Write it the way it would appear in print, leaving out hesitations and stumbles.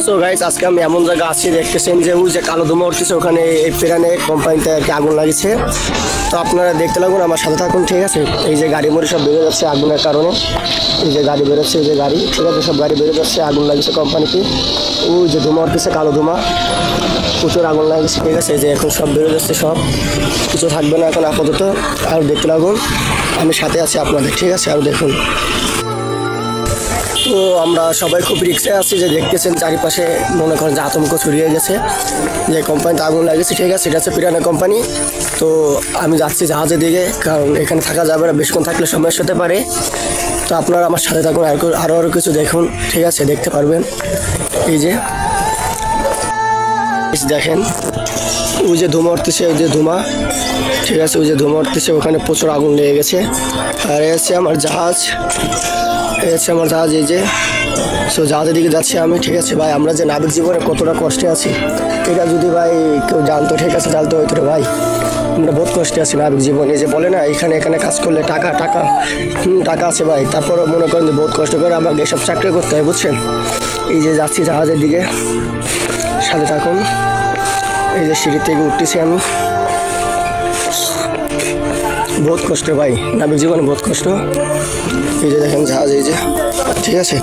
So guys আজকে আমি এমন জায়গা আছি দেখতেছেন যে ওই যে কালো ধোঁয়া উঠতেছে ওখানে এই পিরানে কোম্পানিতে আর কি আগুন লাগিয়েছে। তো আপনারা দেখতে লাগুন আমার সাথে থাকুন, ঠিক আছে। এই যে গাড়ি মরে সব বেরো যাচ্ছে আগুনের কারণে, এই যে গাড়ি বেরোচ্ছে, এই যে গাড়ি, ঠিক আছে, সব গাড়ি বেরো যাচ্ছে, আগুন লাগিয়েছে কোম্পানিতে। ওই যে ধোঁয়া উঠতেছে কালো ধোঁয়া, প্রচুর আগুন লাগিয়েছে, ঠিক আছে। এই যে এখন সব বেরো যাচ্ছে, সব কিছু থাকবে না এখন আপাতত। আর দেখতে লাগুন, আমি সাথে আছি আপনাদের, ঠিক আছে। আর দেখুন, তো আমরা সবাই খুব রিক্সে আছি, যে দেখতেছেন চারিপাশে মনে করেন যে আতঙ্ক ছড়িয়ে গেছে, যে কোম্পানিতে আগুন লাগেছে, ঠিক আছে। এটা হচ্ছে পিরানা কোম্পানি। তো আমি যাচ্ছি জাহাজের দিকে, কারণ এখানে থাকা যাবে না, বেশিক্ষণ থাকলে সমস্যা হতে পারে। তো আপনারা আমার সাথে থাকুন, আরও কিছু দেখুন, ঠিক আছে, দেখতে পারবেন। এই যে দেখেন ওই যে ধোঁয়া উঠতেছে, ওই যে ধোঁয়া, ঠিক আছে, ওই যে ধোঁয়া উঠতেছে, ওখানে প্রচুর আগুন লেগে গেছে। আর এই হচ্ছে আমার জাহাজ, এই হচ্ছে আমার জাহাজ, এই যে। সো জাহাজের দিকে যাচ্ছি আমি, ঠিক আছে ভাই। আমরা যে নাবিক জীবনে কতটা কষ্টে আছি এটা যদি ভাই কেউ জানতো, ঠিক আছে, জানতো হয়তো রে ভাই। আমরা বহুত কষ্টে আছি নাবিক জীবনে, এই যে বলে না এখানে কাজ করলে টাকা টাকা টাকা আছে ভাই, তারপরে মনে করেন যে বহুত কষ্ট করে আমাকে এসব চাকরি করতে হয়, বুঝছেন। এই যে যাচ্ছি জাহাজের দিকে, সাথে থাকুন। এই যে সিঁড়ি থেকে উঠতেছি আমি, বহুত কষ্ট ভাই, নাবিক জীবনে বহুত কষ্ট। এই যে দেখেন জাহাজ, এই যে, ঠিক আছে।